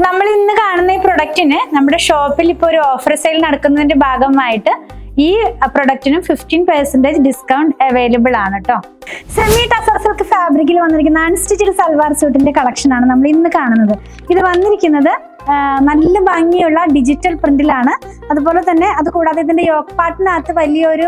നമ്മൾ ഇന്ന് കാണുന്ന ഈ പ്രൊഡക്റ്റിന് നമ്മുടെ ഷോപ്പിൽ ഇപ്പോൾ ഒരു ഓഫർ സെയിൽ നടക്കുന്നതിന്റെ ഭാഗമായിട്ട് ഈ പ്രൊഡക്റ്റിനും 15% ഡിസ്കൗണ്ട് അവൈലബിൾ ആണ് കേട്ടോ. സെമി ടസർ സിൽക്ക് ഫാബ്രിക്കിൽ വന്നിരിക്കുന്ന അൺസ്റ്റിച്ചഡ് സൽവാർ സ്യൂട്ടിന്റെ കളക്ഷൻ ആണ് നമ്മൾ ഇന്ന് കാണുന്നത്. ഇത് വന്നിരിക്കുന്നത് നല്ല ഭംഗിയുള്ള ഡിജിറ്റൽ പ്രിന്റിലാണ്. അതുപോലെ തന്നെ അത് കൂടാതെ ഇതിന്റെ യോക്ക് പാർട്ടിനകത്ത് വലിയൊരു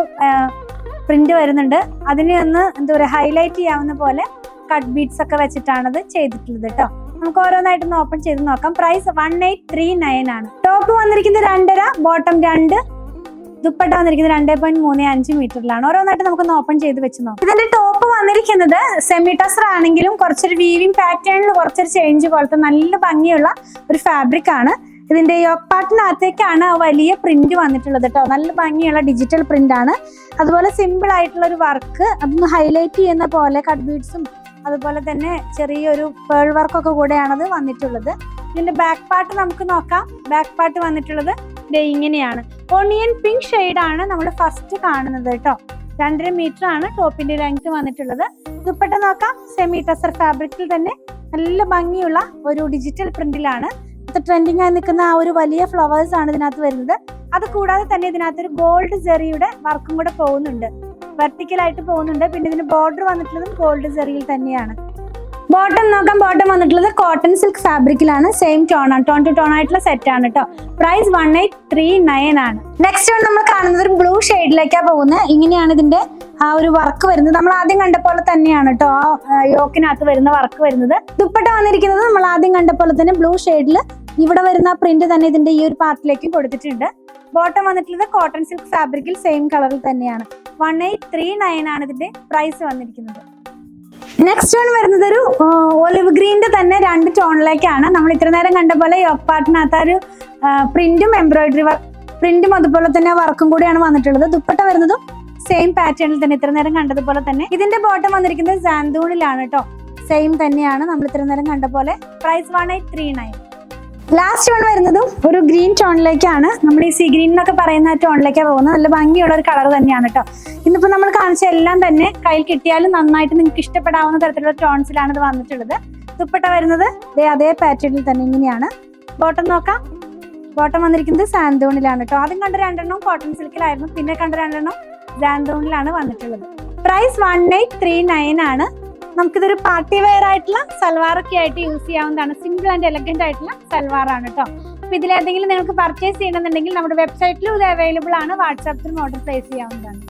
പ്രിന്റ് വരുന്നുണ്ട്. അതിനെ ഒന്ന് എന്താ പറയുക ഹൈലൈറ്റ് ചെയ്യാവുന്ന പോലെ കട്ട് ബീഡ്സ് ഒക്കെ വെച്ചിട്ടാണ് ഇത് ചെയ്തിട്ടുള്ളത് കേട്ടോ. നമുക്ക് ഓരോന്നായിട്ടൊന്ന് ഓപ്പൺ ചെയ്ത് നോക്കാം. പ്രൈസ് 1839 ആണ്. ടോപ്പ് വന്നിരിക്കുന്നത് 2.5, ബോട്ടം 2, ദുപ്പട്ട വന്നിരിക്കുന്നത് 2.35 മീറ്ററിലാണ്. ഓരോന്നായിട്ട് നമുക്കൊന്ന് ഓപ്പൺ ചെയ്ത് വെച്ച് നോക്കാം. ഇതിന്റെ ടോപ്പ് വന്നിരിക്കുന്നത് സെമി ടസർ ആണെങ്കിലും കുറച്ചൊരു വീവിംഗ് പാറ്റേണിൽ കുറച്ചൊരു ചേഞ്ച് പോലത്തെ നല്ല ഭംഗിയുള്ള ഒരു ഫാബ്രിക് ആണ്. ഇതിന്റെ യോക്ക് പാർട്ടിനകത്തേക്കാണ് വലിയ പ്രിന്റ് വന്നിട്ടുള്ളത് കേട്ടോ. നല്ല ഭംഗിയുള്ള ഡിജിറ്റൽ പ്രിന്റ് ആണ്. അതുപോലെ സിമ്പിൾ ആയിട്ടുള്ള ഒരു വർക്ക് അതൊന്ന് ഹൈലൈറ്റ് ചെയ്യുന്ന പോലെ കട്ട് ബീഡ്സും അതുപോലെ തന്നെ ചെറിയൊരു പേൾ വർക്കൊക്കെ കൂടെയാണത് വന്നിട്ടുള്ളത്. ഇതിന്റെ ബാക്ക് പാർട്ട് നമുക്ക് നോക്കാം. ബാക്ക് പാർട്ട് വന്നിട്ടുള്ളത് ഇങ്ങനെയാണ്. ഓണിയൻ പിങ്ക് ഷെയ്ഡാണ് നമ്മൾ ഫസ്റ്റ് കാണുന്നത് കേട്ടോ. 2.5 മീറ്റർ ആണ് ടോപ്പിന്റെ ലെങ്ത് വന്നിട്ടുള്ളത്. ദുപ്പട്ട നോക്കാം. സെമി ടസർ ഫാബ്രിക്കിൽ തന്നെ നല്ല ഭംഗിയുള്ള ഒരു ഡിജിറ്റൽ പ്രിന്റിലാണ്. ട്രെൻഡിങ് ആയി നിൽക്കുന്ന ആ ഒരു വലിയ ഫ്ലവേഴ്സ് ആണ് ഇതിനകത്ത് വരുന്നത്. അത് കൂടാതെ തന്നെ ഇതിനകത്ത് ഒരു ഗോൾഡ് ജെറിയുടെ വർക്കും കൂടെ പോകുന്നുണ്ട്, വെർട്ടിക്കലായിട്ട് പോകുന്നുണ്ട്. പിന്നെ ഇതിന് ബോർഡർ വന്നിട്ടുള്ളത് ഗോൾഡ് ജെറിയിൽ തന്നെയാണ്. ബോട്ടം നോക്കാം. ബോട്ടം വന്നിട്ടുള്ളത് കോട്ടൺ സിൽക്ക് ഫാബ്രിക്കിലാണ്. സെയിം ടോൺ ആണ്, ടോൺ ടു ടോൺ ആയിട്ടുള്ള സെറ്റ് ആണ് കേട്ടോ. പ്രൈസ് 1839 ആണ്. നെക്സ്റ്റ് നമ്മൾ കാണുന്നത് ഒരു ബ്ലൂ ഷെയ്ഡിലേക്കാണ് പോകുന്നത്. ഇങ്ങനെയാണ് ഇതിന്റെ ആ ഒരു വർക്ക് വരുന്നത്. നമ്മൾ ആദ്യം കണ്ട പോലെ തന്നെയാണ് കേട്ടോ ആ യോക്കിനകത്ത് വരുന്ന വർക്ക് വരുന്നത്. ദുപ്പട്ട വന്നിരിക്കുന്നത് നമ്മൾ ആദ്യം കണ്ട പോലെ തന്നെ ബ്ലൂ ഷെയ്ഡിൽ ഇവിടെ വരുന്ന പ്രിന്റ് തന്നെ ഇതിന്റെ ഈ ഒരു പാർട്ടിലേക്കും കൊടുത്തിട്ടുണ്ട്. ബോട്ടം വന്നിട്ടുള്ളത് കോട്ടൺ സിൽക്ക് ഫാബ്രിക്കിൽ സെയിം കളറിൽ തന്നെയാണ്. 1839 ആണ് ഇതിന്റെ പ്രൈസ് വന്നിരിക്കുന്നത്. നെക്സ്റ്റ് വൺ വരുന്നത് ഒരു ഒലിവ് ഗ്രീനിന്റെ തന്നെ 2 ടോണിലേക്കാണ്. നമ്മൾ ഇത്ര നേരം കണ്ട പോലെ യോക്ക് പാർട്ടിനകത്ത് ഒരു പ്രിന്റും എംബ്രോയിഡറി പ്രിന്റും അതുപോലെ തന്നെ വർക്കും കൂടിയാണ് വന്നിട്ടുള്ളത്. ദുപ്പട്ട വരുന്നതും സെയിം പാറ്റേണിൽ തന്നെ ഇത്ര നേരം കണ്ടതുപോലെ തന്നെ. ഇതിന്റെ ബോട്ടം വന്നിരിക്കുന്നത് സാന്തൂണിലാണ് കേട്ടോ. സെയിം തന്നെയാണ് നമ്മൾ ഇത്ര നേരം കണ്ട പോലെ. പ്രൈസ് 1839. ലാസ്റ്റ് വൺ വരുന്നതും ഒരു ഗ്രീൻ ടോണിലേക്കാണ്. നമ്മൾ ഈ സീ ഗ്രീൻ എന്നൊക്കെ പറയുന്ന ടോണിലേക്കാണ് പോകുന്നത്. നല്ല ഭംഗിയുള്ള ഒരു കളർ തന്നെയാണ് കേട്ടോ. ഇന്നിപ്പോ നമ്മൾ കാണിച്ച എല്ലാം തന്നെ കയ്യിൽ കിട്ടിയാലും നന്നായിട്ട് നിങ്ങൾക്ക് ഇഷ്ടപ്പെടാവുന്ന തരത്തിലുള്ള ടോൺസിലാണ് ഇത് വന്നിട്ടുള്ളത്. ദുപ്പട്ട വരുന്നത് അതേ പാറ്റേണിൽ തന്നെ ഇങ്ങനെയാണ്. ബോട്ടം നോക്കാം. ബോട്ടം വന്നിരിക്കുന്നത് സാന്തൂണിലാണ് കേട്ടോ. ആദ്യം കണ്ട 2 കോട്ടൺ സിൽക്കിലായിരുന്നു, പിന്നെ കണ്ട 2 സാന്തൂണിലാണ് വന്നിട്ടുള്ളത്. പ്രൈസ് 1839 ആണ്. നമുക്കിതൊരു പാർട്ടി വെയർ ആയിട്ടുള്ള സൽവാറൊക്കെ ആയിട്ട് യൂസ് ചെയ്യാവുന്നതാണ്. സിമ്പിൾ ആൻഡ് എലഗന്റ് ആയിട്ടുള്ള സൽവാർ ആണ് കേട്ടോ. അപ്പൊ ഇതിലേതെങ്കിലും നിങ്ങൾക്ക് പർച്ചേസ് ചെയ്യണമെന്നുണ്ടെങ്കിൽ നമ്മുടെ വെബ്സൈറ്റിലും ഇത് അവൈലബിൾ ആണ്. വാട്സാപ്പിലും ഓർഡർ പ്ലേസ് ചെയ്യാവുന്നതാണ്.